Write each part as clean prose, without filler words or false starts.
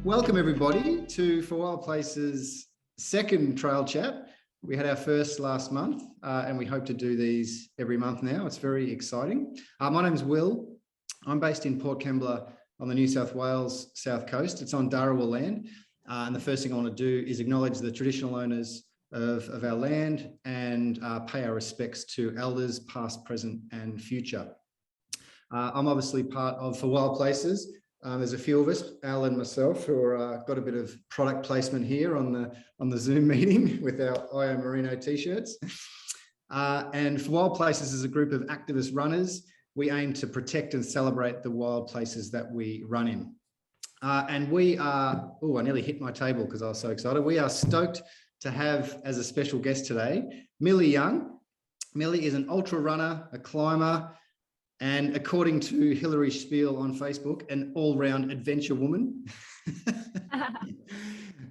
Welcome everybody to For Wild Places' second trail chat. We had our first last month and we hope to do these every month now. It's very exciting. My name's Will. I'm based in Port Kembla on the New South Wales south coast. It's on Dharawal land. And the first thing I want to do is acknowledge the traditional owners of our land and pay our respects to elders past, present and future. I'm obviously part of For Wild Places. There's a few of us, Al and myself, who are got a bit of product placement here on the Zoom meeting with our IO Merino t-shirts. And For Wild Places is a group of activist runners. We aim to protect and celebrate the wild places that we run in. And we are, I nearly hit my table because I was so excited. We are stoked to have as a special guest today, Millie Young. Millie is an ultra runner, a climber, and according to Hilary Spiel on Facebook, an all-round adventure woman.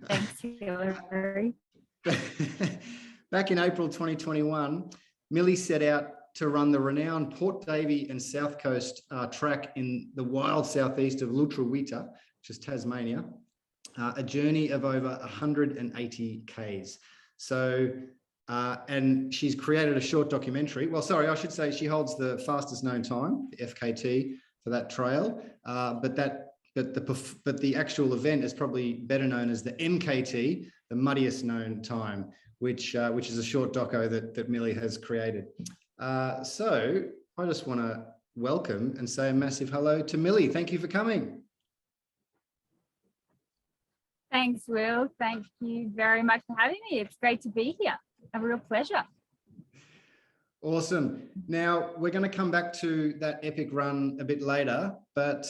Thanks, Hilary. Back in April 2021, Millie set out to run the renowned Port Davey and South Coast track in the wild southeast of Lutruwita, which is Tasmania, a journey of over 180 Ks. So, and she's created a short documentary. Well, sorry, I should say she holds the fastest known time, the FKT, for that trail. But the actual event is probably better known as the MKT, the muddiest known time, which is a short doco that Millie has created. So I just want to welcome and say a massive hello to Millie. Thank you for coming. Thanks, Will. Thank you very much for having me. It's great to be here. A real pleasure. Awesome. Now, we're going to come back to that epic run a bit later, but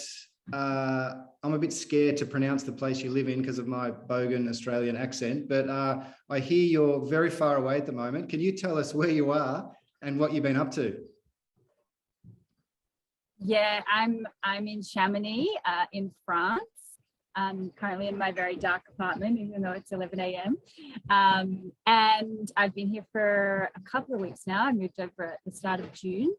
I'm a bit scared to pronounce the place you live in because of my bogan Australian accent, but I hear you're very far away at the moment. Can you tell us where you are and what you've been up to? Yeah, I'm in Chamonix in France. I'm currently in my very dark apartment, even though it's 11 a.m. And I've been here for a couple of weeks now. I moved over at the start of June,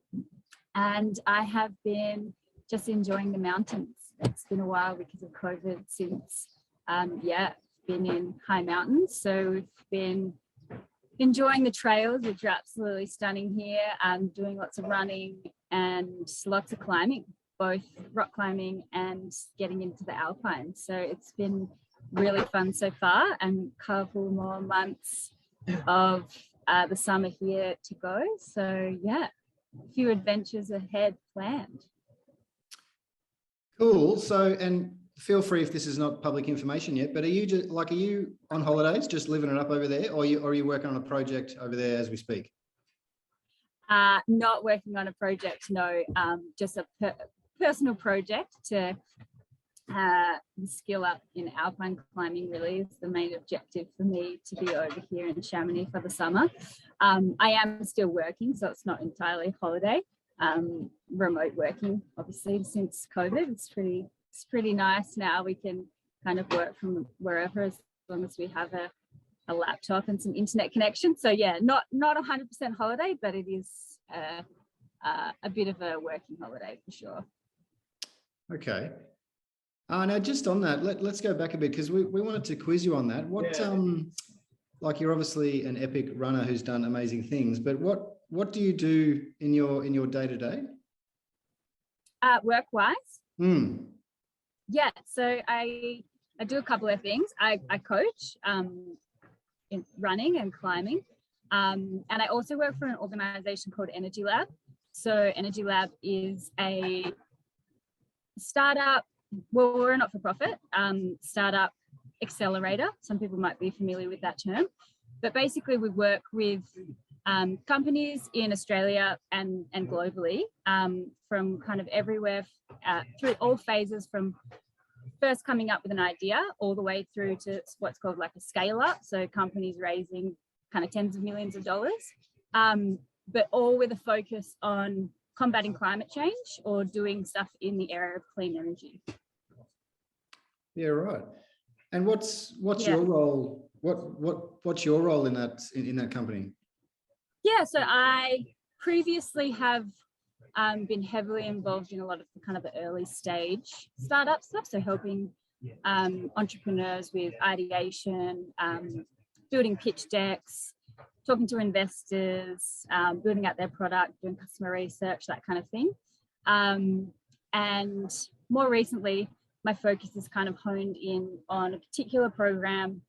and I have been just enjoying the mountains. It's been a while because of COVID since, been in high mountains. So we've been enjoying the trails, which are absolutely stunning here. Doing lots of running and lots of climbing, both rock climbing and getting into the alpine. So it's been really fun so far, and a couple more months of the summer here to go. So yeah, a few adventures ahead planned. Cool. So, and feel free if this is not public information yet, but are you on holidays, just living it up over there, or are you working on a project over there as we speak? Not working on a project, no, just a personal project to skill up in alpine climbing. Really is the main objective for me to be over here in Chamonix for the summer. I am still working, so it's not entirely holiday. Remote working, obviously, since COVID. It's pretty nice now. We can kind of work from wherever as long as we have a laptop and some internet connection. So yeah, not 100% holiday, but it is a bit of a working holiday for sure. Okay. Now just on that, let's go back a bit because we wanted to quiz you on that. What like you're obviously an epic runner who's done amazing things, but what do you do in your day-to-day? Work-wise? Yeah, so I do a couple of things. I coach in running and climbing, and I also work for an organization called Energy Lab. So Energy Lab is a startup, well, we're a not-for-profit startup accelerator. Some people might be familiar with that term, but basically we work with companies in Australia and globally, from kind of everywhere through all phases, from first coming up with an idea all the way through to what's called like a scale up. So companies raising kind of tens of millions of dollars, but all with a focus on combating climate change or doing stuff in the area of clean energy. Yeah, right. And what's your role? What's your role in that company? Yeah, so I previously have been heavily involved in a lot of the kind of the early stage startup stuff, so helping entrepreneurs with ideation, building pitch decks, talking to investors, building out their product, doing customer research, that kind of thing. And more recently, my focus is kind of honed in on a particular program,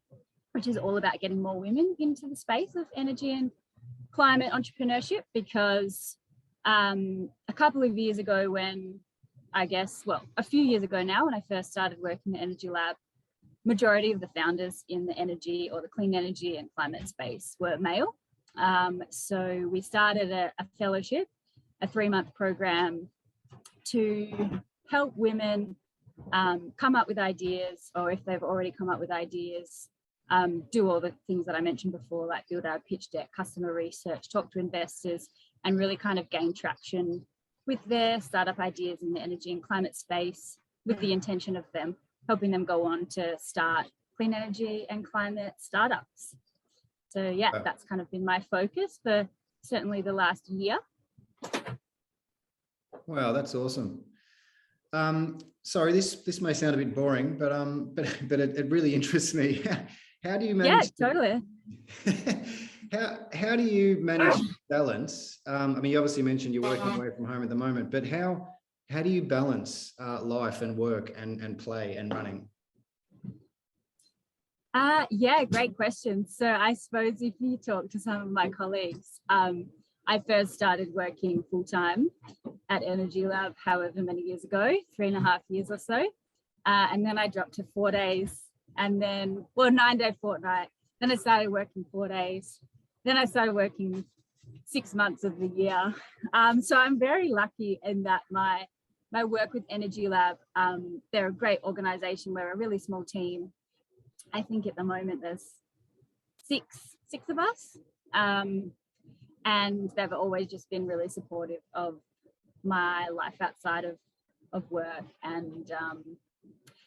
which is all about getting more women into the space of energy and climate entrepreneurship, because a couple of years ago when, a few years ago now, when I first started working at Energy Lab, majority of the founders in the energy or the clean energy and climate space were male. So we started a fellowship, a 3-month program to help women come up with ideas, or if they've already come up with ideas, do all the things that I mentioned before, like build out a pitch deck, customer research, talk to investors, and really kind of gain traction with their startup ideas in the energy and climate space, with the intention of them helping them go on to start clean energy and climate startups. So yeah, that's kind of been my focus for certainly the last year. Wow, that's awesome. Sorry, this may sound a bit boring, but it really interests me. How do you manage? Yeah, totally. How do you manage balance? I mean, you obviously mentioned you're working away from home at the moment, but how do you balance life and work and play and running? Yeah, great question. So I suppose if you talk to some of my colleagues, I first started working full-time at Energy Lab however many years ago, 3.5 years or so. And then I dropped to 4 days, and then, 9-day fortnight. Then I started working 4 days. Then I started working 6 months of the year. So I'm very lucky in that my work with Energy Lab, they're a great organization. We're a really small team. I think at the moment there's six of us. And they've always just been really supportive of my life outside of work. And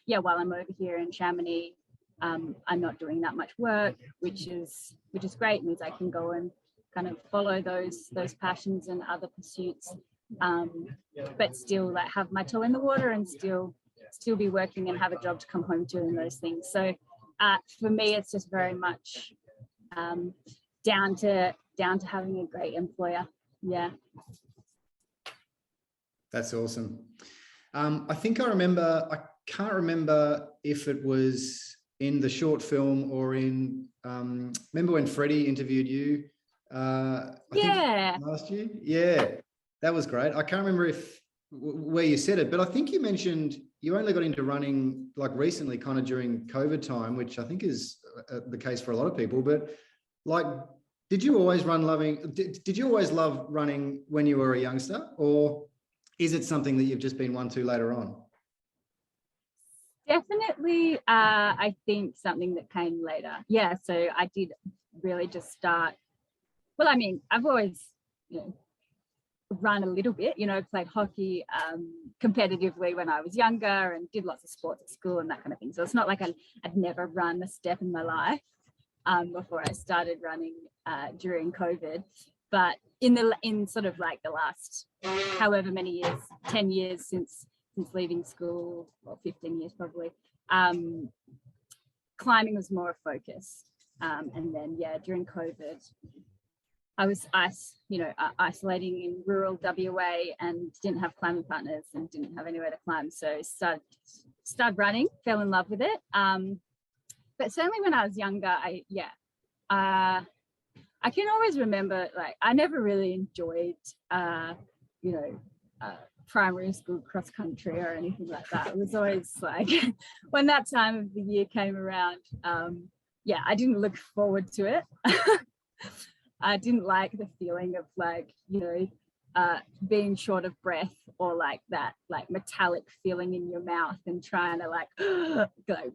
while I'm over here in Chamonix, I'm not doing that much work, which is great. It means I can go and kind of follow those passions and other pursuits, but still like have my toe in the water and still be working and have a job to come home to and those things. So for me, it's just very much down to having a great employer. Yeah. That's awesome. I think I can't remember if it was in the short film or in, remember when Freddie interviewed you? I think last year? Yeah, that was great. I can't remember where you said it, but I think you mentioned you only got into running like recently, kind of during COVID time, which I think is the case for a lot of people. But like, did you always did you always love running when you were a youngster, or is it something that you've just been won to later on? Definitely, I think something that came later. Yeah, so I did really just start. Well, I mean, I've always, run a little bit, played hockey competitively when I was younger and did lots of sports at school and that kind of thing. So it's not like I'd never run a step in my life before I started running during COVID. But in sort of like the last however many years, 10 years since leaving school, or 15 years probably, climbing was more a focus. And then, during COVID, I was isolating in rural WA and didn't have climbing partners and didn't have anywhere to climb. So started running, fell in love with it. But certainly when I was younger, I can always remember, like, I never really enjoyed, primary school cross country or anything like that. It was always like, when that time of the year came around, I didn't look forward to it. I didn't like the feeling of like, being short of breath, or like that like metallic feeling in your mouth and trying to like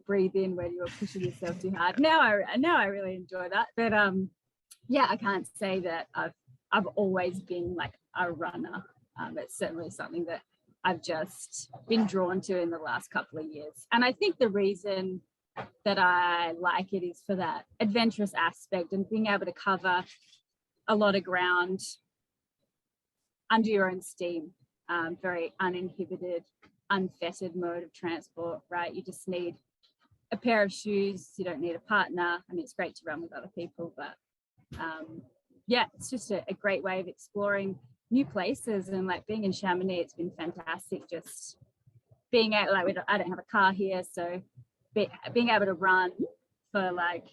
breathe in when you were pushing yourself too hard. Now I really enjoy that. But I can't say that I've always been like a runner. It's certainly something that I've just been drawn to in the last couple of years. And I think the reason that I like it is for that adventurous aspect and being able to cover a lot of ground under your own steam, very uninhibited, unfettered mode of transport, right? You just need a pair of shoes. You don't need a partner. I mean, it's great to run with other people, but yeah, it's just a great way of exploring new places. And like being in Chamonix, it's been fantastic. Just being out, like, I don't have a car here, so being able to run for like,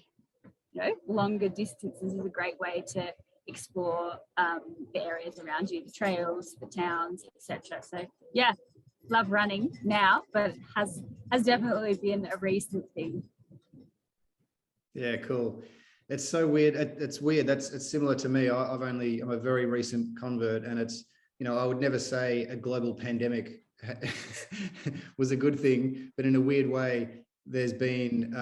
longer distances is a great way to explore the areas around you, the trails, the towns, etc. So yeah, love running now, but it has definitely been a recent thing. Yeah, cool. It's so weird. It's weird. It's similar to me. I'm a very recent convert, and it's, I would never say a global pandemic was a good thing, but in a weird way, there's been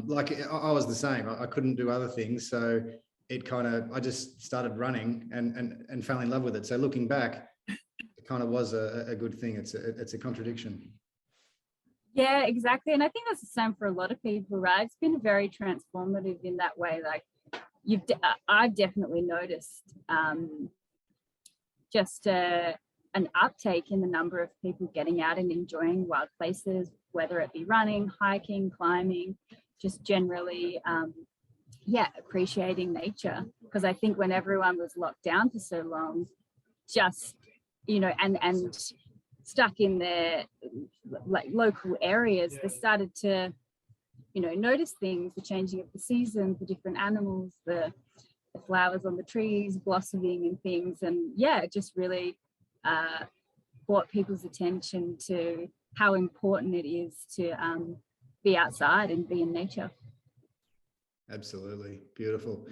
like I was the same. I couldn't do other things, so I just started running and fell in love with it. So looking back, it kind of was a good thing. It's a contradiction. Yeah, exactly. And I think that's the same for a lot of people, right? It's been very transformative in that way. Like I've definitely noticed just an uptake in the number of people getting out and enjoying wild places, whether it be running, hiking, climbing, just generally, appreciating nature. Because I think when everyone was locked down for so long, just, and stuck in their like local areas, they started to, notice things, the changing of the seasons, the different animals, the flowers on the trees blossoming and things. And yeah, it just really brought people's attention to how important it is to be outside and be in nature. Absolutely. Beautiful.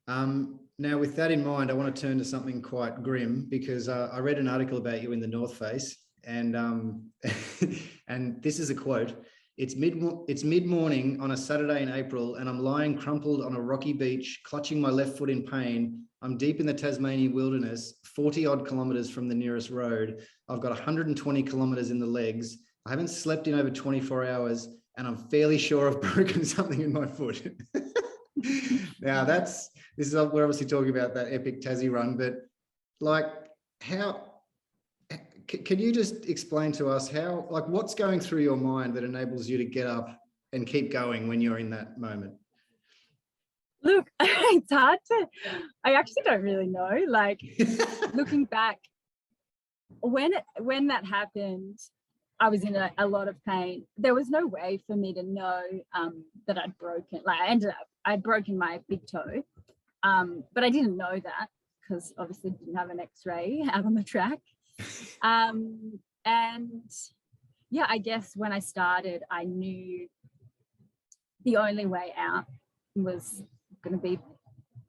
Now, with that in mind, I want to turn to something quite grim, because I read an article about you in the North Face, and and this is a quote. It's mid-morning on a Saturday in April, and I'm lying crumpled on a rocky beach, clutching my left foot in pain. I'm deep in the Tasmanian wilderness, 40 odd kilometers from the nearest road. I've got 120 kilometers in the legs. I haven't slept in over 24 hours, and I'm fairly sure I've broken something in my foot. Now we're obviously talking about that epic Tassie run, but like can you just explain to us what's going through your mind that enables you to get up and keep going when you're in that moment? Look, it's hard I actually don't really know. Like looking back, when that happened, I was in a lot of pain. There was no way for me to know that I'd broken, I'd broken my big toe. But I didn't know that because obviously didn't have an X-ray out on the track. And yeah, I guess when I started, I knew the only way out was going to be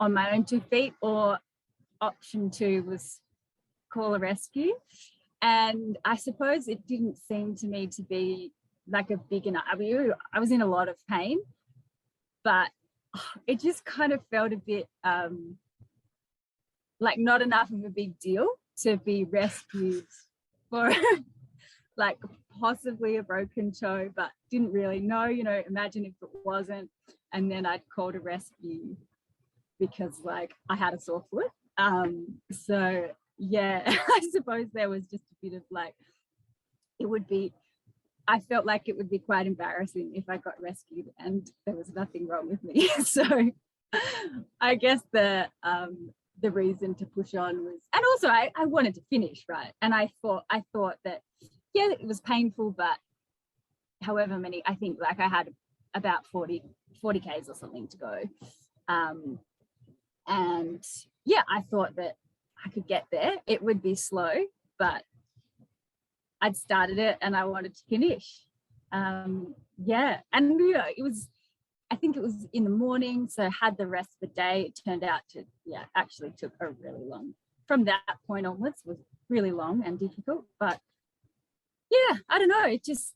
on my own 2 feet, or option 2 was call a rescue. And I suppose it didn't seem to me to be like a big enough, I was in a lot of pain, but it just kind of felt a bit like not enough of a big deal to be rescued for like possibly a broken toe, but didn't really know, imagine if it wasn't. And then I'd called a rescue because like I had a sore foot. So yeah, I suppose there was just a bit of like, I felt like it would be quite embarrassing if I got rescued and there was nothing wrong with me. So I guess the reason to push on was, and also I wanted to finish, right? And I thought that, yeah, it was painful, but however many, I think like I had about 40 Ks or something to go. And yeah, I thought that I could get there. It would be slow, but I'd started it and I wanted to finish. Yeah, and I think it was in the morning, so I had the rest of the day. It turned out to, actually took a really long, from that point onwards was really long and difficult. But yeah, I don't know, it just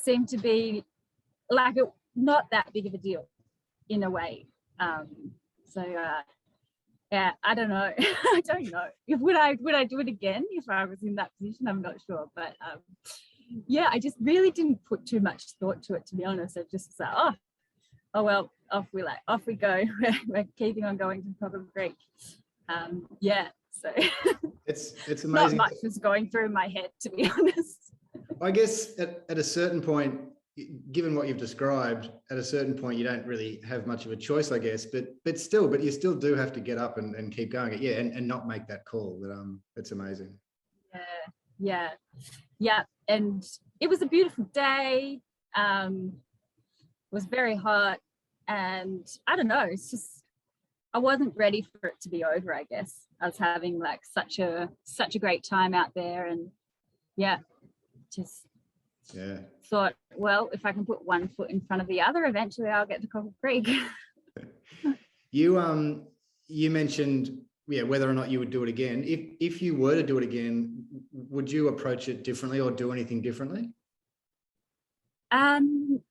seemed to be like not that big of a deal in a way. Yeah, I don't know. I don't know. Would I do it again if I was in that position? I'm not sure. But yeah, I just really didn't put too much thought to it, to be honest. I just was like, oh well, off we go. We're keeping on going to Copper Creek. Yeah. So it's not amazing. much was going through my head, to be honest. I guess at a certain point, given what you've described, at a certain point you don't really have much of a choice, I guess. But you still do have to get up and keep going. Yeah, and not make that call. But it's amazing. Yeah. And it was a beautiful day. It was very hot, and I don't know. It's just I wasn't ready for it to be over. I guess I was having like such a great time out there, and just thought, well, if I can put one foot in front of the other, eventually I'll get to Cockle Creek. You mentioned whether or not you would do it again. If you were to do it again, would you approach it differently or do anything differently?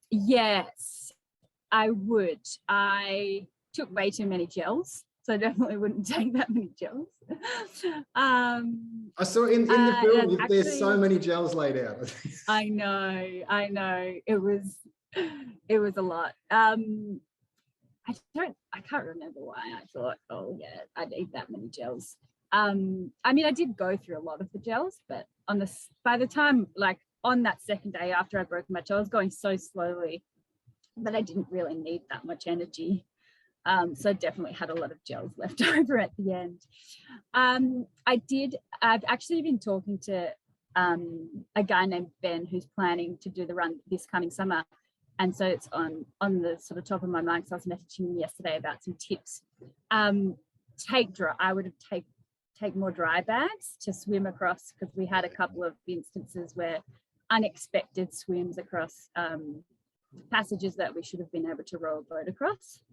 Yes, I would. I took way too many gels, so I definitely wouldn't take that many gels. I saw in the film there's so many gels laid out. I know. It was a lot. I can't remember why I thought, oh yeah, I'd eat that many gels. I mean, I did go through a lot of the gels, but by the time, like on that second day after I'd broken my toe, I was going so slowly that I didn't really need that much energy. So I definitely had a lot of gels left over at the end. I've actually been talking to a guy named Ben who's planning to do the run this coming summer. And so it's on the sort of top of my mind, because I was messaging him yesterday about some tips. I would have take more dry bags to swim across, because we had a couple of instances where unexpected swims across passages that we should have been able to row a boat across.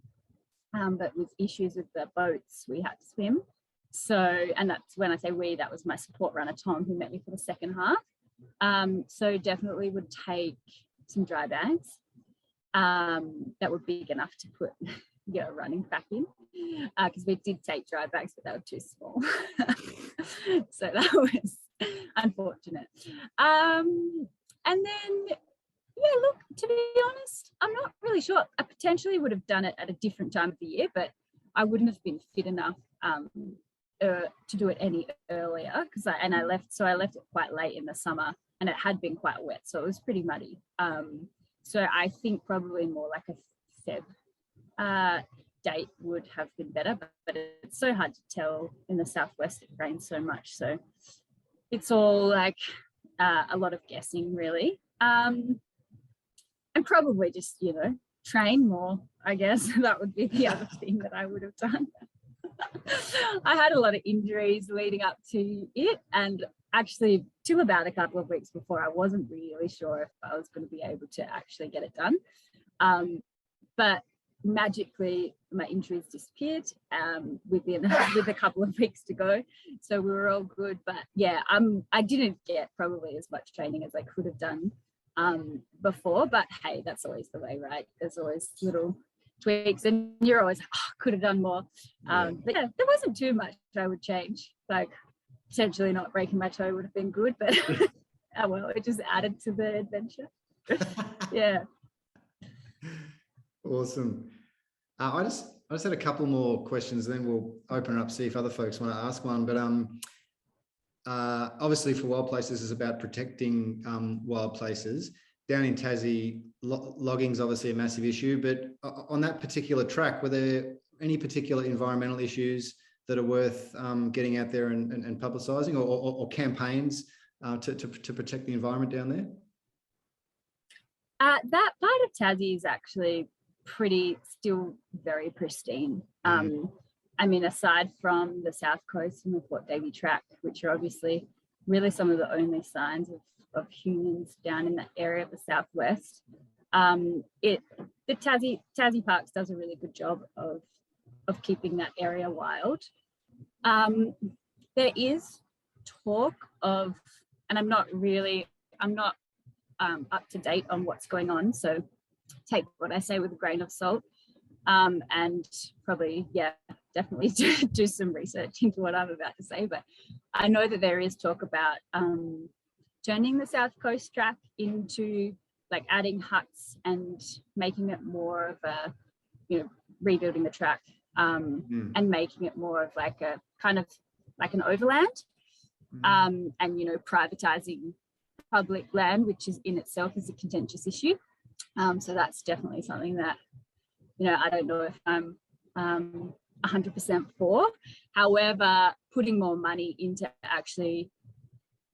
But with issues with the boats, we had to swim. So, and that's when I say we, that was my support runner, Tom, who met me for the second half. So definitely would take some dry bags that were big enough to put running back in, because we did take dry bags, but they were too small. So that was unfortunate. And then look, to be honest, I'm not really sure. I potentially would have done it at a different time of the year, but I wouldn't have been fit enough to do it any earlier, because I left it quite late in the summer, and it had been quite wet, so it was pretty muddy. So I think probably more like a Feb date would have been better, but it's so hard to tell in the southwest. It rains so much, so it's all like a lot of guessing, really. And probably just train more, I guess. That would be the other thing that I would have done. I had a lot of injuries leading up to it, and actually till about a couple of weeks before, I wasn't really sure if I was going to be able to actually get it done. But magically my injuries disappeared with a couple of weeks to go, so we were all good. But I didn't get probably as much training as I could have done before, but hey, that's always the way, right? There's always little tweaks, and you're always could have done more. But there wasn't too much I would change. Like potentially not breaking my toe would have been good, but oh well, it just added to the adventure. Yeah. Awesome. I just had a couple more questions, then we'll open it up, see if other folks want to ask one. But obviously for Wild Places is about protecting wild places. Down in Tassie, logging is obviously a massive issue, but on that particular track, were there any particular environmental issues that are worth getting out there and publicising, or campaigns to protect the environment down there? That part of Tassie is actually still very pristine. I mean, aside from the south coast and the Port Davey track, which are obviously really some of the only signs of humans down in that area of the southwest, the Tassie Parks does a really good job of keeping that area wild. There is talk of, and I'm not up to date on what's going on, so take what I say with a grain of salt, and probably definitely do some research into what I'm about to say. But I know that there is talk about turning the South Coast track into like adding huts and making it more of a, rebuilding the track and making it more of like a kind of like an overland, and privatizing public land, which is in itself is a contentious issue. So that's definitely something that I don't know if I'm 100% for. However, putting more money into actually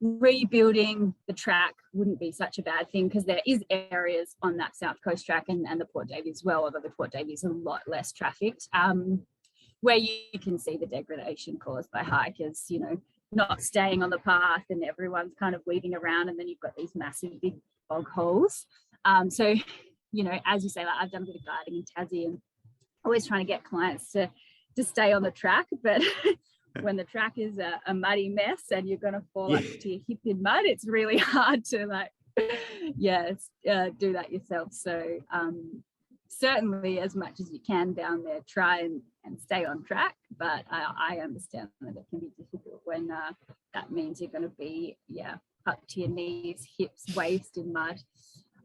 rebuilding the track wouldn't be such a bad thing, because there is areas on that South Coast track and the Port Davey as well, although the Port Davey is a lot less trafficked, where you can see the degradation caused by hikers, not staying on the path and everyone's kind of weaving around, and then you've got these massive big bog holes. So, as you say, like I've done a bit of guiding in Tassie and always trying to get clients to stay on the track, but when the track is a muddy mess and you're going to fall up to your hip in mud, it's really hard to do that yourself. So certainly as much as you can down there, try and stay on track, but I understand that it can be difficult when that means you're going to be up to your knees, hips, waist in mud.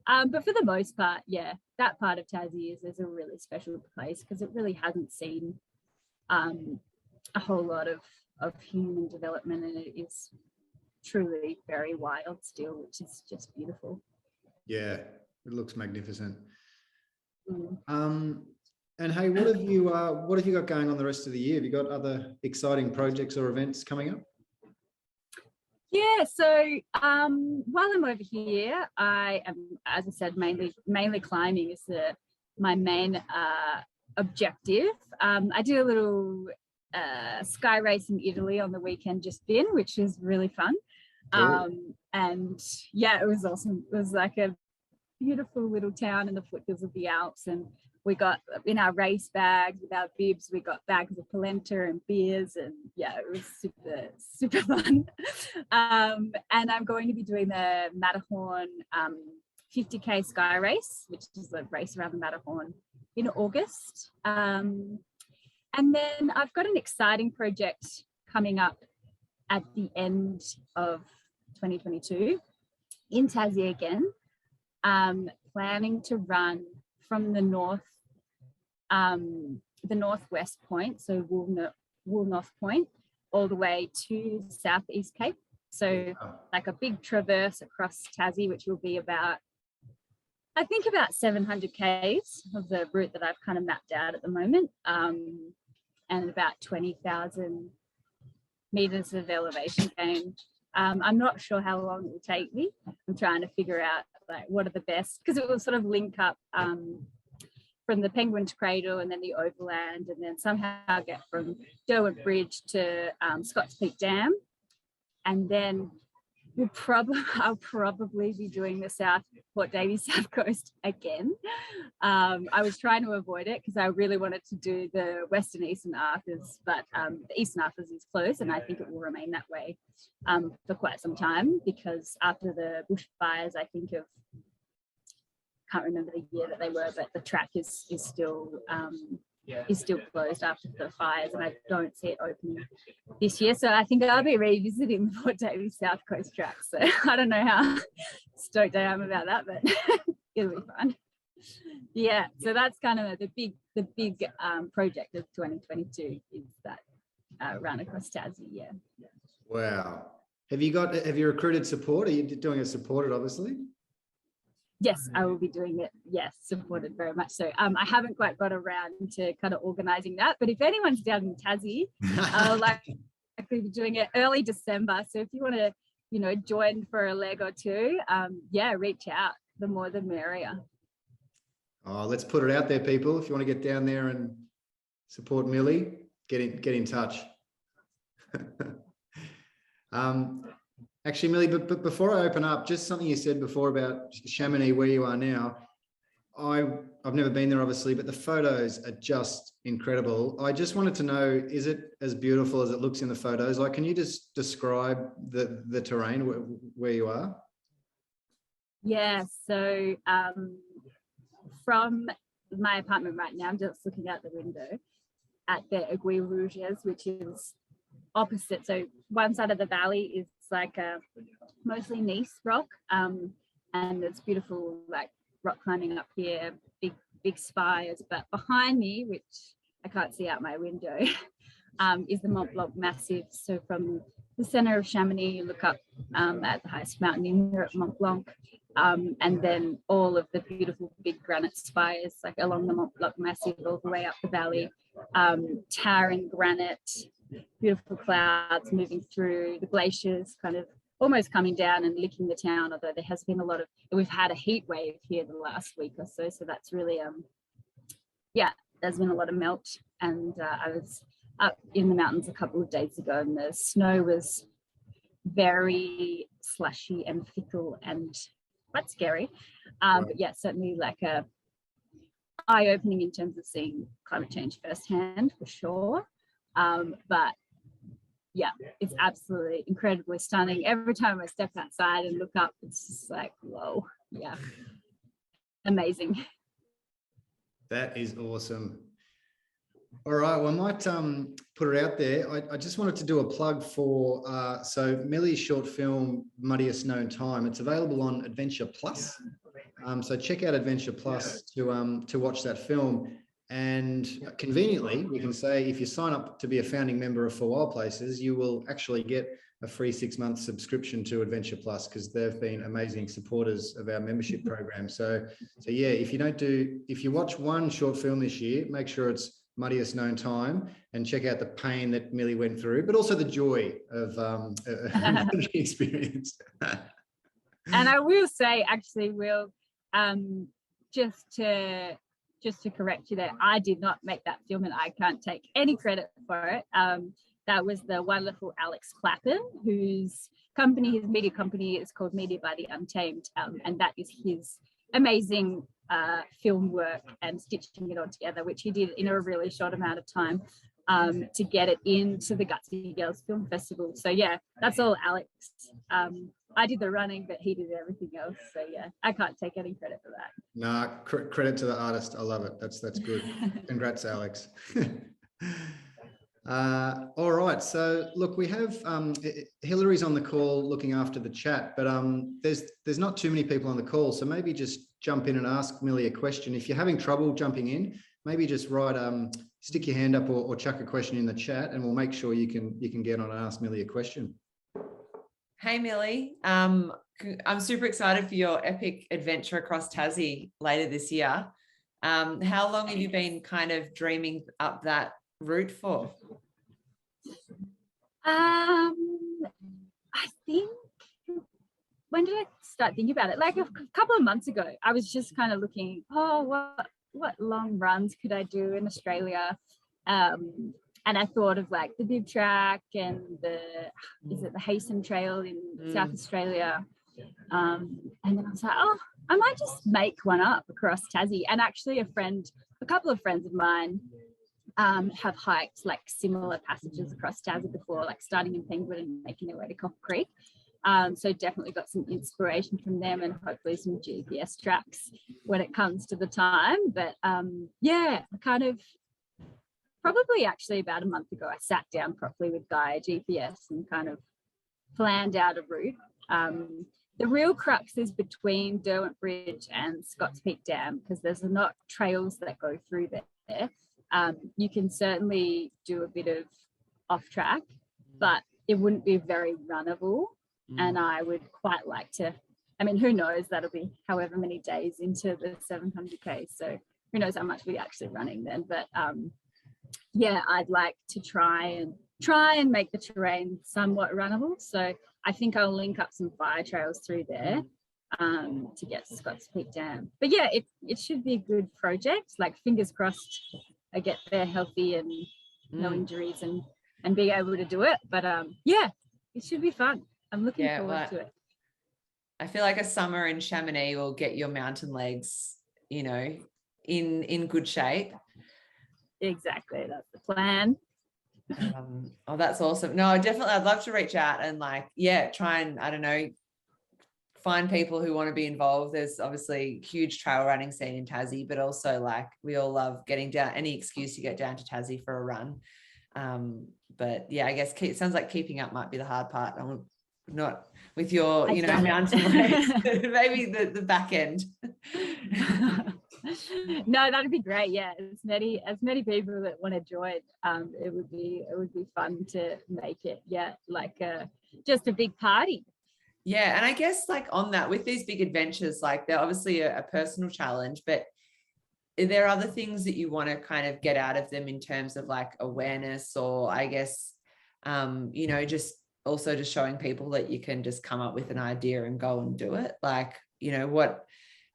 But for the most part, that part of Tassie is a really special place, because it really hasn't seen a whole lot of human development, and it is truly very wild still, which is just beautiful. Yeah, it looks magnificent. And hey, what have you got going on the rest of the year? Have you got other exciting projects or events coming up? Yeah, so while I'm over here, I am, as I said, mainly climbing is my main objective. I did a little sky race in Italy on the weekend just been, which was really fun. And it was awesome. It was like a beautiful little town in the foothills of the Alps, and we got in our race bags with our bibs, we got bags of polenta and beers, and it was super fun. And I'm going to be doing the Matterhorn 50k sky race, which is a race around the Matterhorn, in August. And then I've got an exciting project coming up at the end of 2022 in Tassie again, planning to run from the northwest point, so Woolnorth Point, all the way to Southeast Cape. So like a big traverse across Tassie, which will be about 700 k's of the route that I've kind of mapped out at the moment, and about 20,000 meters of elevation gain. I'm not sure how long it will take me. I'm trying to figure out what are the best, because it will sort of link up from the Penguin's Cradle and then the Overland, and then somehow get from Derwent Bridge to Scotts Peak Dam, and then I'll probably be doing the Port Davey South Coast again. I was trying to avoid it because I really wanted to do the Western Eastern Arthurs, but the Eastern Arthurs is closed, and I think it will remain that way for quite some time, because after the bushfires, can't remember the year that they were, but the track is still closed after the fires, and I don't see it opening this year. So I think I'll be revisiting the Port Davey South Coast track. So I don't know how stoked I am about that, but it'll be fun. Yeah, so that's kind of the big project of 2022 is that run across Tassie. Yeah. Wow. Have you recruited support? Are you doing it supported, obviously? Yes, I will be doing it. Yes, supported very much so. I haven't quite got around to kind of organising that, but if anyone's down in Tassie, I'll likely be doing it early December. So if you want to, join for a leg or two, reach out. The more the merrier. Oh, let's put it out there, people. If you want to get down there and support Millie, get in touch. Actually, Millie, but before I open up, just something you said before about Chamonix, where you are now. I've never been there, obviously, but the photos are just incredible. I just wanted to know, is it as beautiful as it looks in the photos? Can you just describe the terrain where you are? Yeah, so from my apartment right now, I'm just looking out the window at the Aiguilles Rouges, which is opposite. So one side of the valley is like a mostly gneiss rock, and it's beautiful rock climbing up here, big spires. But behind me, which I can't see out my window, is the Mont Blanc Massif. So from the center of Chamonix, you look up at the highest mountain in Europe, Mont Blanc, and then all of the beautiful big granite spires, like along the Mont Blanc Massif, all the way up the valley, towering granite, beautiful clouds moving through, the glaciers kind of almost coming down and licking the town, although there has been a lot of, we've had a heat wave here the last week or so, so that's really, there's been a lot of melt. And I was up in the mountains a couple of days ago, and the snow was very slushy and fickle and quite scary. But yeah, certainly like a eye-opening in terms of seeing climate change firsthand, for sure. But yeah, it's absolutely incredibly stunning. Every time I step outside and look up, it's just like, whoa, yeah, amazing. That is awesome. All right, well, I might put it out there. I just wanted to do a plug for, so Millie's short film, Muddiest Known Time. It's available on Adventure Plus. So check out Adventure Plus to watch that film. And conveniently, we can say if you sign up to be a founding member of For Wild Places, you will actually get a free 6-month subscription to Adventure Plus, because they've been amazing supporters of our membership program. So yeah, if you watch one short film this year, make sure it's Muddiest Known Time, and check out the pain that Millie went through, but also the joy of the experience. And I will say, actually, Will, just to correct you there, I did not make that film, and I can't take any credit for it. That was the wonderful Alex Clapton, whose company, his media company, is called Media by the Untamed, and that is his amazing film work and stitching it all together, which he did in a really short amount of time to get it into the Gutsy Girls Film Festival. So yeah, that's all Alex. I did the running, but he did everything else. So yeah, I can't take any credit for that. Nah, credit to the artist. I love it. That's good. Congrats, Alex. All right. So look, we have Hillary's on the call looking after the chat, but there's not too many people on the call. So maybe just jump in and ask Millie a question. If you're having trouble jumping in, maybe just stick your hand up or chuck a question in the chat, and we'll make sure you can get on and ask Millie a question. Hey, Millie. I'm super excited for your epic adventure across Tassie later this year. How long have you been kind of dreaming up that route for? I think, when did I start thinking about it? Like a couple of months ago. I was just kind of looking, what long runs could I do in Australia? And I thought of like the Bib Track and the Hasten Trail in South Australia. And then I was like, I might just make one up across Tassie. And actually a couple of friends of mine have hiked like similar passages across Tassie before, like starting in Penguin and making their way to Copper Creek. So definitely got some inspiration from them, and hopefully some GPS tracks when it comes to the time. But yeah, kind of probably actually about a month ago, I sat down properly with Gaia GPS and kind of planned out a route. The real crux is between Derwent Bridge and Scotts Peak Dam, because there's not trails that go through there. You can certainly do a bit of off track, but it wouldn't be very runnable. And I would quite like to, I mean, who knows, that'll be however many days into the 700k. So who knows how much we're actually running then. But yeah, I'd like to try and make the terrain somewhat runnable. So I think I'll link up some fire trails through there to get to Scotts Peak Dam. But yeah, it should be a good project. Like, fingers crossed I get there healthy and no injuries and being able to do it. But yeah, it should be fun. I'm looking forward to it. I feel like a summer in Chamonix will get your mountain legs, in good shape. Exactly, that's the plan. Oh, that's awesome. No, definitely, I'd love to reach out and try and, I don't know, find people who want to be involved. There's obviously huge trail running scene in Tassie, but also we all love getting down, any excuse to get down to Tassie for a run. But yeah, I guess it sounds like keeping up might be the hard part. Not with your, mountain legs, maybe the back end. No, that'd be great. Yeah, as many people that want to join. It would be fun to make it. Yeah, like just a big party. Yeah, and I guess like on that, with these big adventures, like they're obviously a personal challenge, but are there other things that you want to kind of get out of them in terms of like awareness, or I guess, you know, just also just showing people that you can just come up with an idea and go and do it, like, you know, what.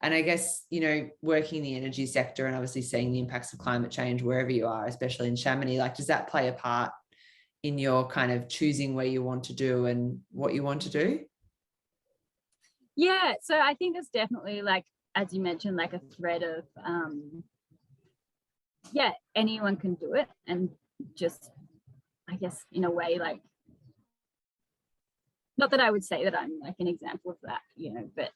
And I guess, you know, working in the energy sector and obviously seeing the impacts of climate change wherever you are, especially in Chamonix, like, does that play a part in your kind of choosing where you want to do and what you want to do? Yeah, so I think there's definitely, like, as you mentioned, like a thread of, yeah, anyone can do it. And just, I guess, in a way, like, not that I would say that I'm like an example of that, you know, but,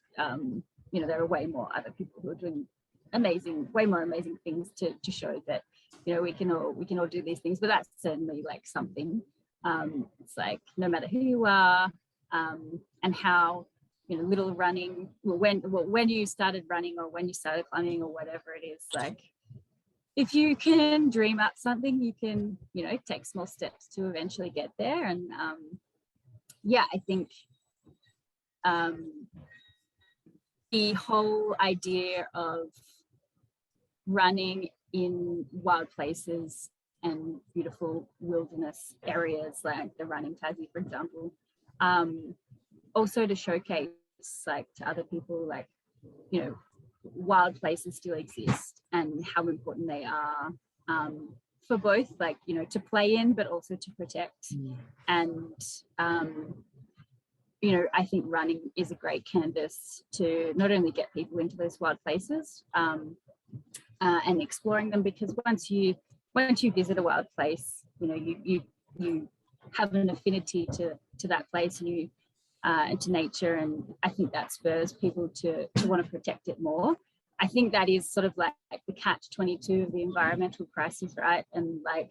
you know, there are way more other people who are doing way more amazing things to show that, you know, we can all do these things. But that's certainly like something. It's like no matter who you are, and how, you know, little running, when you started running or when you started climbing or whatever it is, like, if you can dream up something, you can, you know, take small steps to eventually get there. And yeah, I think the whole idea of running in wild places and beautiful wilderness areas like the Running Tassie, for example, also to showcase, like, to other people, like, you know, wild places still exist and how important they are, for both, like, you know, to play in but also to protect. And you know, I think running is a great canvas to not only get people into those wild places, and exploring them, because once you visit a wild place, you know, you have an affinity to that place, and to nature, and I think that spurs people to want to protect it more. I think that is sort of like the catch-22 of the environmental crisis, right? And, like,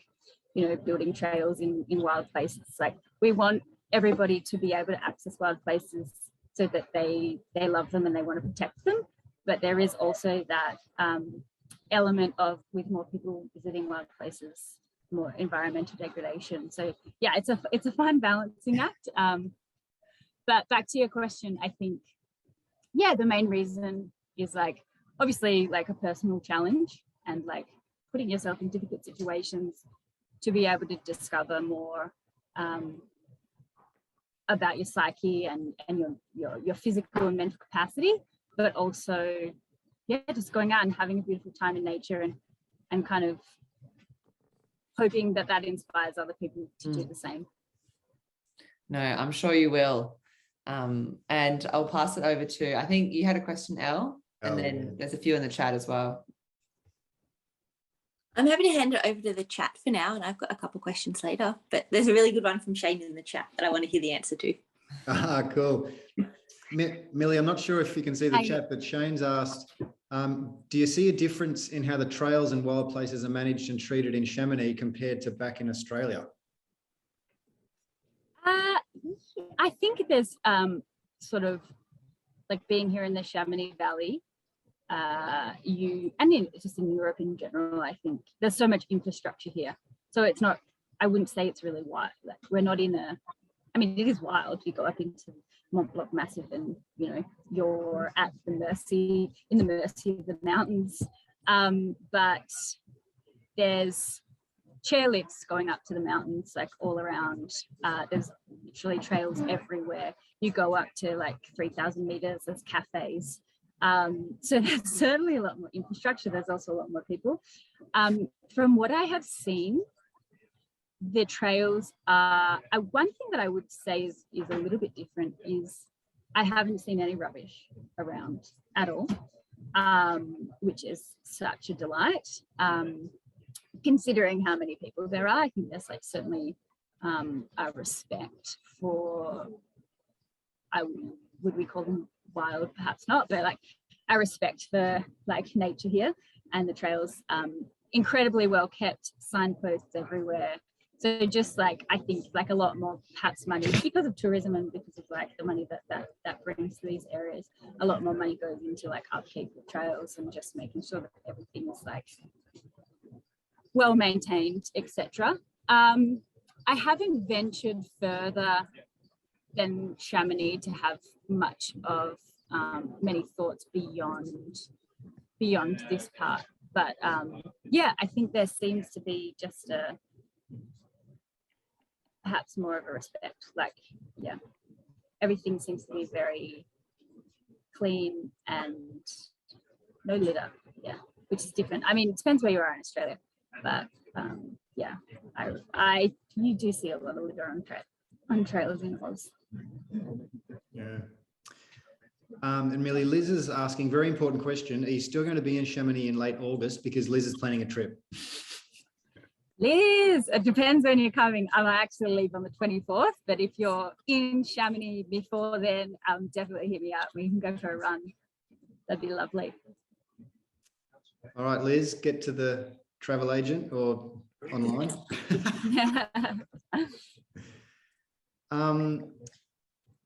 you know, building trails in wild places, like, we want everybody to be able to access wild places so that they love them and they want to protect them. But there is also that element of, with more people visiting wild places, more environmental degradation. So yeah, it's a fun balancing act. But back to your question, I think, yeah, the main reason is, like, obviously, like, a personal challenge and, like, putting yourself in difficult situations to be able to discover more about your psyche and your physical and mental capacity, but also, yeah, just going out and having a beautiful time in nature and kind of hoping that inspires other people to do the same. No, I'm sure you will. And I'll pass it over to, I think you had a question, Elle, and then there's a few in the chat as well. I'm happy to hand it over to the chat for now, and I've got a couple questions later, but there's a really good one from Shane in the chat that I want to hear the answer to. Cool. Millie, I'm not sure if you can see the chat, but Shane's asked, do you see a difference in how the trails and wild places are managed and treated in Chamonix compared to back in Australia? I think there's sort of, like, being here in the Chamonix Valley, just in Europe in general, I think there's so much infrastructure here. So it's not, I wouldn't say it's really wild. Like, we're not in it is wild. You go up into Mont Blanc Massif and, you know, you're in the mercy of the mountains. But there's chairlifts going up to the mountains, like, all around. There's literally trails everywhere. You go up to, like, 3,000 meters, there's cafes. So there's certainly a lot more infrastructure. There's also a lot more people. From what I have seen, the trails are, one thing that I would say is a little bit different is I haven't seen any rubbish around at all, which is such a delight. Considering how many people there are, I think there's, like, certainly a respect for, would we call them wild? Perhaps not, but, like, a respect for, like, nature here, and the trails, incredibly well kept, signposts everywhere. So just, like, I think, like, a lot more perhaps money because of tourism and because of, like, the money that brings most of these areas, a lot more money goes into like upkeep of trails and just making sure that everything is like well maintained, etc. I haven't ventured further than Chamonix to have much of many thoughts beyond this part, but yeah, I think there seems to be just perhaps more of a respect. Like, yeah, everything seems to be very clean and no litter. Yeah, which is different. I mean, it depends where you are in Australia, but yeah, you do see a lot of litter on trailers in Oz. Yeah. And Millie, Liz is asking, very important question. Are you still going to be in Chamonix in late August? Because Liz is planning a trip. Liz, it depends when you're coming. I might actually leave on the 24th, but if you're in Chamonix before then, definitely hit me up. We can go for a run. That'd be lovely. All right, Liz, get to the travel agent or online.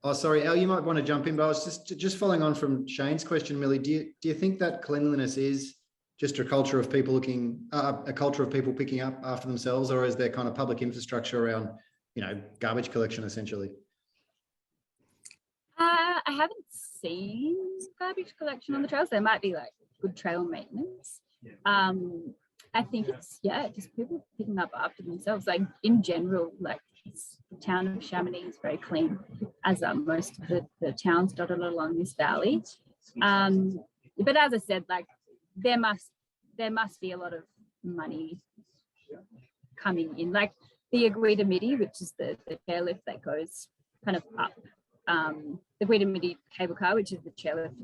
Oh, sorry, Al, you might want to jump in, but I was just following on from Shane's question, Millie. Do you think that cleanliness is just a culture of people picking up after themselves, or is there kind of public infrastructure around, garbage collection essentially? I haven't seen garbage collection on the trails. There might be like good trail maintenance. I think it's just people picking up after themselves. Like in general, like the town of Chamonix is very clean, as are most of the towns dotted along this valley. But as I said, like there must be a lot of money coming in. Like the Aguida Midi, which is the chairlift that goes kind of up. The Aguida Midi cable car, which is the chairlift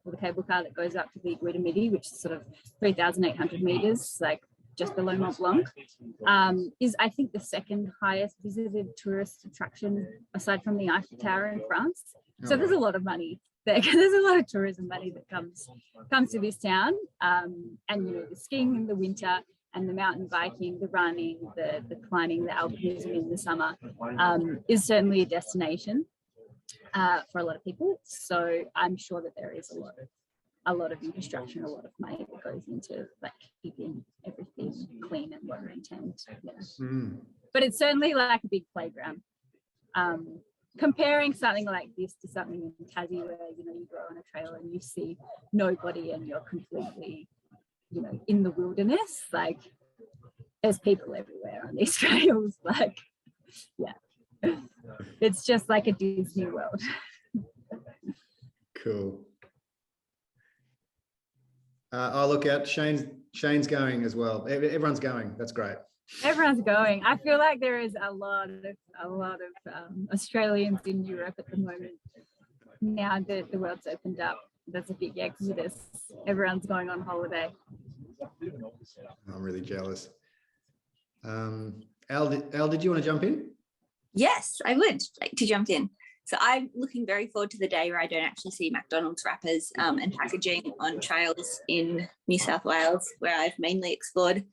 the cable car that goes up to the Aguida Midi, which is sort of 3,800 meters, like just below Mont Blanc, is I think the second highest visited tourist attraction aside from the Eiffel Tower in France. So there's a lot of money there. There's a lot of tourism money that comes to this town, and the skiing in the winter and the mountain biking, the running, the climbing, the alpinism in the summer is certainly a destination for a lot of people. So I'm sure that there is a lot of infrastructure and a lot of money that goes into like keeping everything clean and well maintained. Yeah. But it's certainly like a big playground. Comparing something like this to something in Tassie where you go on a trail and you see nobody and you're completely in the wilderness, like there's people everywhere on these trails. Like, yeah, it's just like a Disney World. Cool. I'll look out. Shane's going as well. Everyone's going. That's great. Everyone's going. I feel like there is a lot of Australians in Europe at the moment. Now that the world's opened up, there's a big exodus. Everyone's going on holiday. I'm really jealous. Al, did you want to jump in? Yes, I would like to jump in. So I'm looking very forward to the day where I don't actually see McDonald's wrappers and packaging on trails in New South Wales, where I've mainly explored.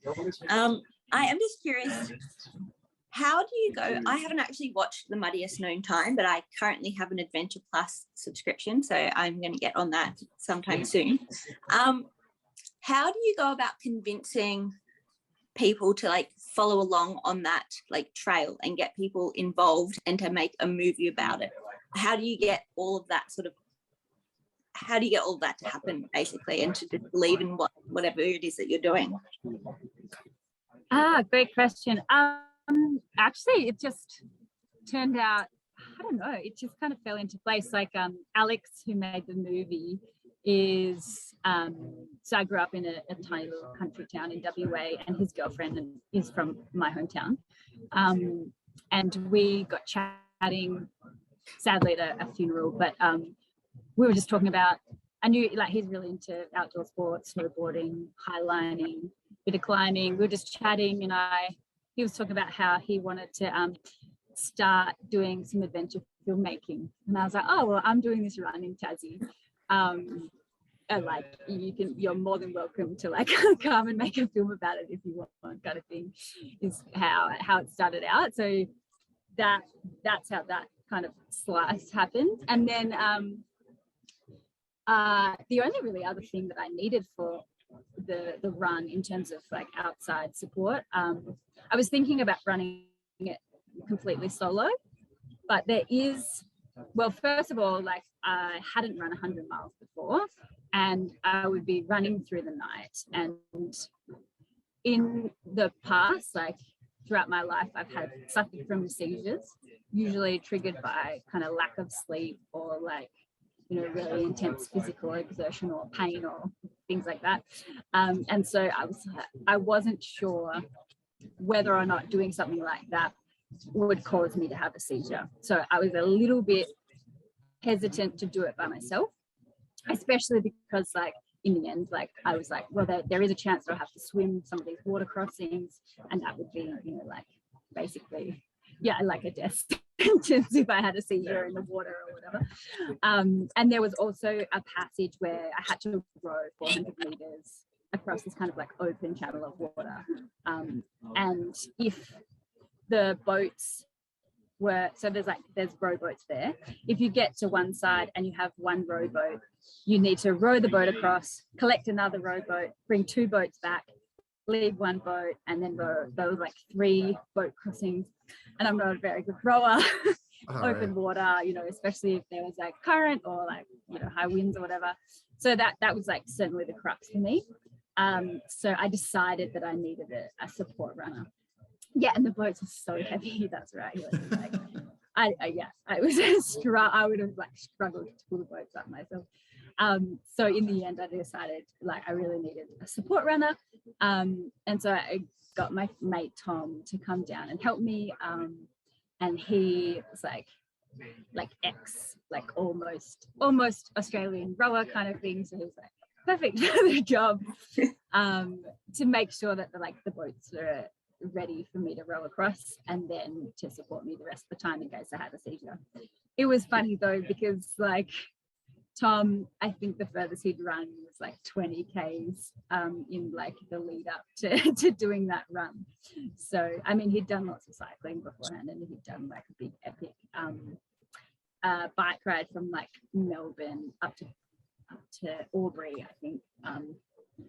I am just curious, how do you go? I haven't actually watched The Muddiest Known Time, but I currently have an Adventure Plus subscription, so I'm going to get on that sometime soon. How do you go about convincing people to like follow along on that like trail and get people involved and to make a movie about it? How do you get all of that to happen basically, and to just believe in whatever it is that you're doing? Great question. Actually, it just turned out, I don't know, it just kind of fell into place. Like Alex, who made the movie, is so I grew up in a tiny little country town in WA, and his girlfriend is from my hometown, and we got chatting, sadly at a funeral, but we were just talking about, I knew like he's really into outdoor sports, snowboarding, highlining, bit of climbing. We were just chatting, and he was talking about how he wanted to start doing some adventure filmmaking, and I was like, oh well, I'm doing this run in Tassie, and like you're more than welcome to like come and make a film about it if you want, kind of thing, is how it started out. So that's how that kind of slice happened. And then The only really other thing that I needed for the run in terms of like outside support, I was thinking about running it completely solo, but there is, well, first of all, like I hadn't run 100 miles before, and I would be running through the night. And in the past, like throughout my life, I've had suffered from seizures, usually triggered by kind of lack of sleep or like, you know, really intense physical exertion or pain or things like that. And so I wasn't sure whether or not doing something like that would cause me to have a seizure. So I was a little bit hesitant to do it by myself, especially because like in the end, like I was like, well, there is a chance that I'll have to swim some of these water crossings, and that would be, you know, like basically, yeah, like a death sentence if I had a seizure in the water or whatever. And there was also a passage where I had to row 400 meters across this kind of like open channel of water. And if the boats were, so there's rowboats there. If you get to one side and you have one rowboat, you need to row the boat across, collect another rowboat, bring 2 boats back, leave 1 boat, and then row. There were like 3 boat crossings, and I'm not a very good rower. Open water, you know, especially if there was like current or like, you know, high winds or whatever. So that was like certainly the crux for me. So I decided that I needed a support runner. Yeah, and the boats are so heavy. That's right. Like, I would have like struggled to pull the boats up myself. So in the end, I decided like I really needed a support runner. And so I got my mate Tom to come down and help me. And he was like almost Australian rower kind of thing. So he was like perfect for the job, to make sure that the boats are ready for me to row across, and then to support me the rest of the time in case I had a seizure. It was funny though, because like Tom, I think the furthest he'd run was like 20 Ks in like the lead up to doing that run. So I mean, he'd done lots of cycling beforehand, and he'd done like a big epic bike ride from like Melbourne up to Albury, I think,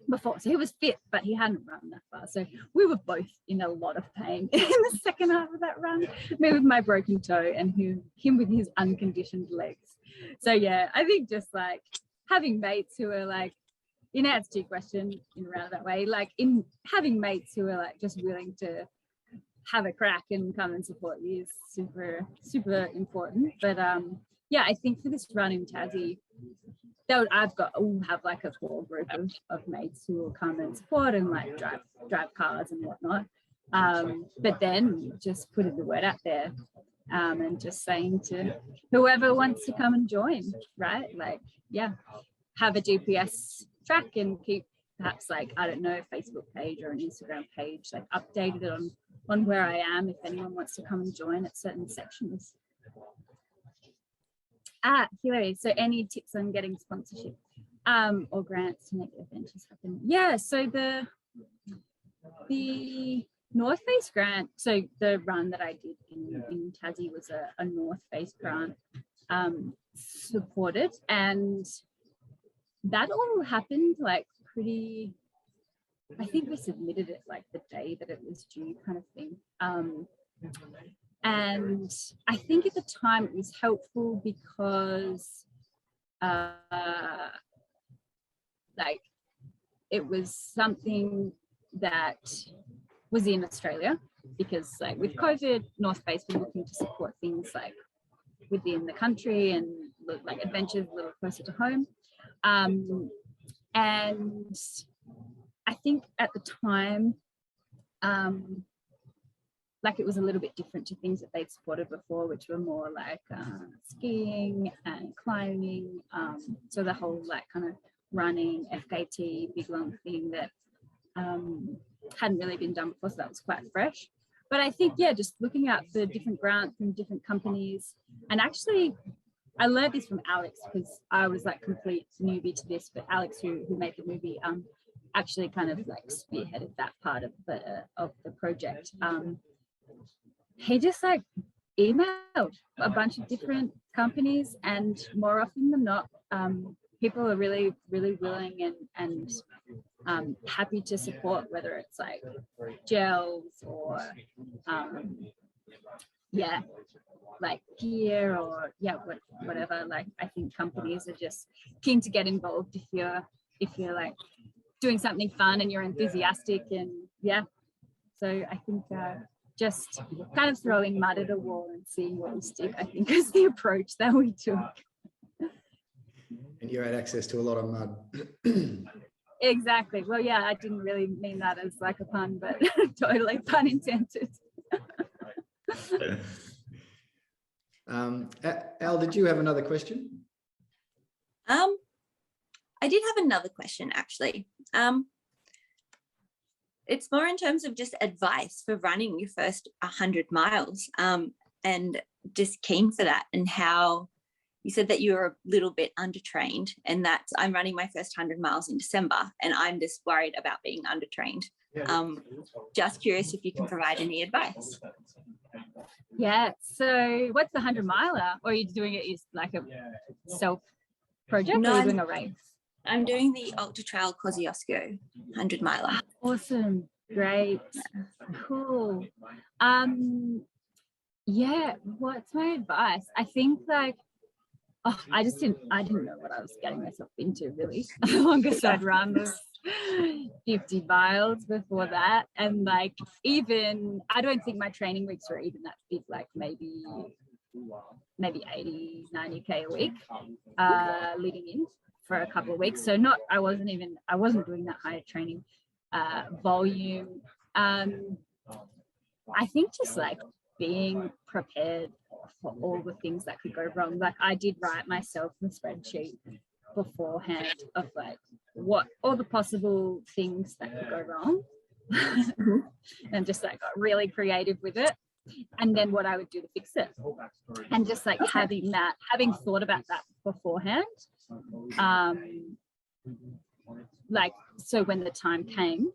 before. So he was fit, but he hadn't run that far. So we were both in a lot of pain in the second half of that run, me with my broken toe and him with his unconditioned legs. So yeah, I think just like having mates who are like, in answer to your question in a roundabout way, like in having mates who are like just willing to have a crack and come and support you is super, super important. But yeah, I think for this run in Tassie, we'll have like a core group of mates who will come and support and like drive cars and whatnot. But then just putting the word out there, and just saying to whoever wants to come and join, right? Like, yeah, have a GPS track and keep perhaps like, I don't know, a Facebook page or an Instagram page, like updated on where I am if anyone wants to come and join at certain sections. Hilary, so any tips on getting sponsorship or grants to make adventures happen? Yeah, so the North Face grant, so the run that I did in Tassie was a North Face grant supported, and that all happened like pretty, I think we submitted it like the day that it was due kind of thing. And I think at the time it was helpful because like it was something that was in Australia, because like with COVID, North Face were looking to support things like within the country and like adventures a little closer to home. And I think at the time, like it was a little bit different to things that they'd supported before, which were more like skiing and climbing. So the whole like kind of running, FKT, big long thing that hadn't really been done before, so that was quite fresh. But I think, yeah, just looking at the different grants from different companies, and actually I learned this from Alex, because I was like complete newbie to this, but Alex, who made the movie, actually kind of like spearheaded that part of the project. He just like emailed a bunch of different companies, and more often than not, people are really, really willing and happy to support, whether it's like gels or like gear or whatever. Like I think companies are just keen to get involved if you're like doing something fun and you're enthusiastic, and so I think just kind of throwing mud at a wall and seeing what will stick, I think, is the approach that we took. And you had access to a lot of mud. Exactly. Well, yeah, I didn't really mean that as like a pun, but totally pun intended. Al, did you have another question? I did have another question, actually. It's more in terms of just advice for running your first 100 miles, and just keen for that, and how you said that you were a little bit undertrained, and that I'm running my first 100 miles in December, and I'm just worried about being undertrained. Just curious if you can provide any advice. Yeah. So what's the 100 miler? Or are you doing it as like a self project, or are you doing a race? I'm doing the Ultra Trail Kosciuszko 100 miler. Awesome. Great. Cool. Yeah, what's my advice? I think like, I didn't know what I was getting myself into, really. The longest I'd run was 50 miles before that. And like, even, I don't think my training weeks were even that big, like maybe 80, 90K a week leading in for a couple of weeks. So I wasn't doing that higher training volume. I think just like being prepared for all the things that could go wrong. Like I did write myself a spreadsheet beforehand of like what all the possible things that could go wrong, and just like got really creative with it, and then what I would do to fix it, and just like having thought about that beforehand, like so when the time came,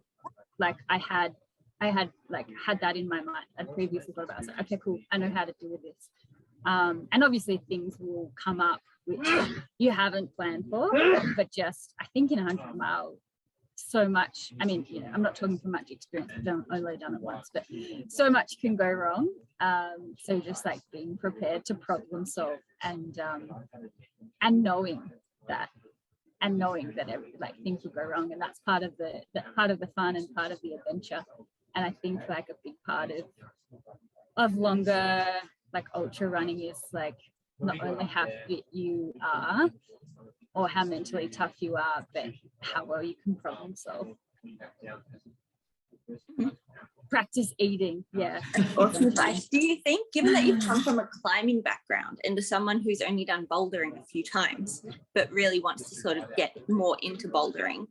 like I had that in my mind. I'd previously thought about it. I was like, okay, cool, I know how to do this. And obviously things will come up which you haven't planned for, but just I think in 100 miles, so much, I mean, you know, I'm not talking from much experience, I've only done it once, but so much can go wrong. So just like being prepared to problem solve, and knowing that like things will go wrong, and that's part of the fun and part of the adventure. And I think like a big part of longer like ultra running is like not only how fit you are or how mentally tough you are, but how well you can problem solve. Practice eating. Yeah. Awesome advice. Do you think, given that you've come from a climbing background and to someone who's only done bouldering a few times, but really wants to sort of get more into bouldering,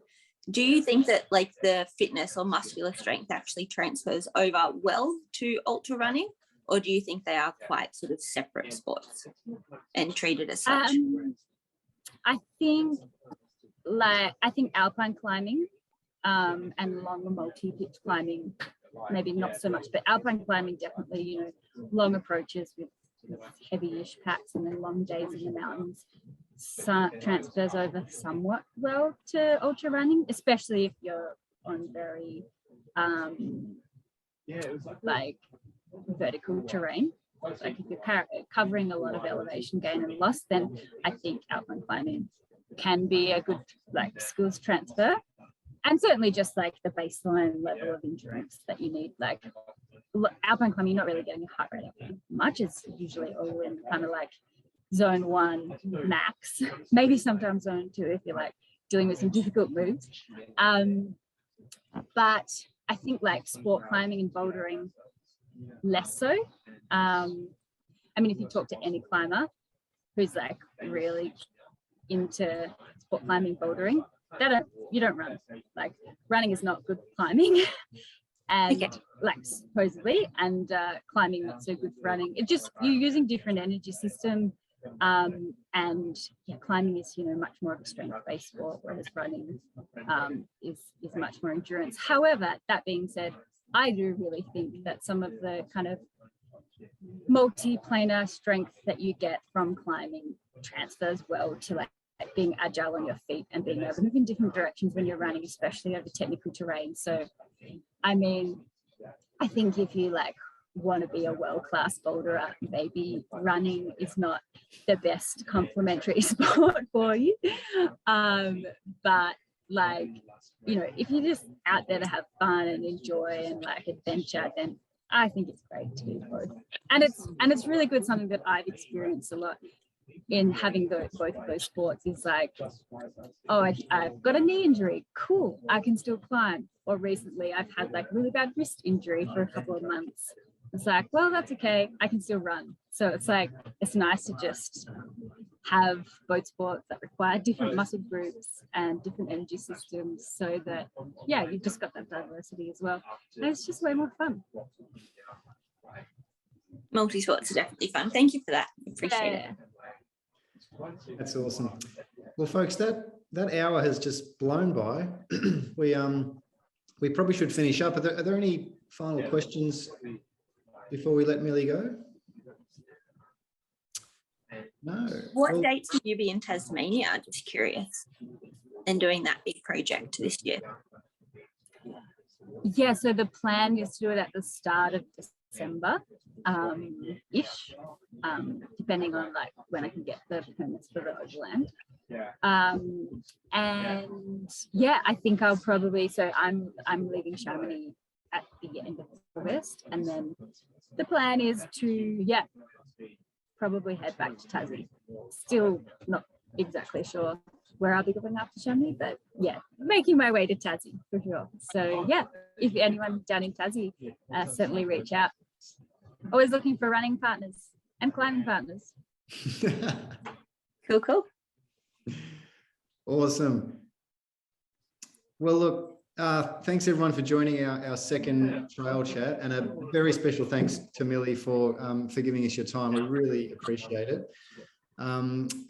do you think that like the fitness or muscular strength actually transfers over well to ultra running? Or do you think they are quite sort of separate sports and treated as such? I think alpine climbing and longer multi-pitch climbing, maybe not so much, but alpine climbing definitely, you know, long approaches with heavy-ish packs and then long days in the mountains transfers over somewhat well to ultra running, especially if you're on very like vertical terrain. Like if you're covering a lot of elevation gain and loss, then I think alpine climbing can be a good like skills transfer. And certainly just like the baseline level of endurance that you need. Like alpine climbing, you're not really getting your heart rate up much. It's usually all in kind of like zone 1 max, maybe sometimes zone 2 if you're like dealing with some difficult moves. But I think like sport climbing and bouldering, less so. I mean, if you talk to any climber who's like really into sport climbing, bouldering, you don't run. Like running is not good climbing, and like supposedly, and climbing not so good for running. It just, you're using different energy system, and yeah, climbing is, you know, much more of a strength-based sport, whereas running is much more endurance. However, that being said, I do really think that some of the kind of multi-planar strength that you get from climbing transfers well to like being agile on your feet and being able to move in different directions when you're running, especially over technical terrain. So, I mean, I think if you like want to be a world-class boulderer, maybe running is not the best complementary sport for you. But like, you know, if you're just out there to have fun and enjoy and like adventure, then I think it's great to do both. And it's really good. Something that I've experienced a lot in having both of those sports is like, oh, I've got a knee injury, cool, I can still climb. Or recently I've had like really bad wrist injury for a couple of months. It's like, well, that's okay, I can still run. So it's like, it's nice to just have both sports that require different muscle groups and different energy systems, so that, yeah, you've just got that diversity as well. And it's just way more fun. Multi-sports are definitely fun. Thank you for that. Appreciate it. That's awesome. Well, folks, that hour has just blown by. We probably should finish up. Are there any final questions before we let Millie go? No. What dates will you be in Tasmania? Just curious. And doing that big project this year. Yeah, so the plan is to do it at the start of December, ish, depending on like when I can get the permits for the overland. And yeah, I think I'll probably, so I'm leaving Chamonix at the end of August, and then the plan is to probably head back to Tassie. Still not exactly sure where I'll be going after Chamonix, but yeah, making my way to Tassie for sure. So yeah, if anyone down in Tassie, certainly reach out. Always looking for running partners and climbing partners. Cool. Awesome. Well, look, thanks everyone for joining our second trail chat, and a very special thanks to Millie for giving us your time. We really appreciate it.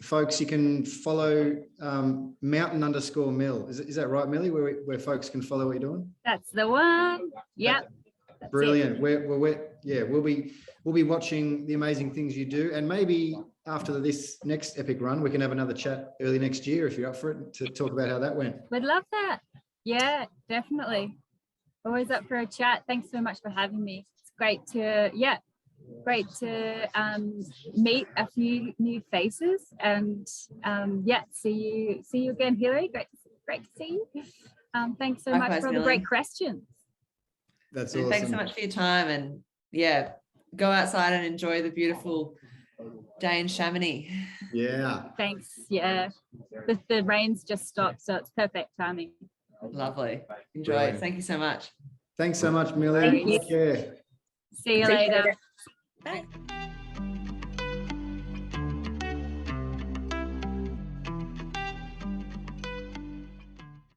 Folks, you can follow mountain_mill. Is that right, Millie? Where folks can follow what you're doing? That's the one. Yep. Brilliant. We'll be watching the amazing things you do, and maybe after this next epic run, we can have another chat early next year if you're up for it, to talk about how that went. We'd love that. Yeah, definitely. Always up for a chat. Thanks so much for having me. It's great to meet a few new faces, and see you again, Hillary. Great to see you. Thanks so much for all the great questions. That's awesome. Thanks so much for your time, and yeah, go outside and enjoy the beautiful day in Chamonix. Yeah. Thanks. Yeah. The rain's just stopped, so it's perfect timing. Lovely. Enjoy. Brilliant. Thank you so much. Thanks so much, Millie. Take care. See you later. Bye.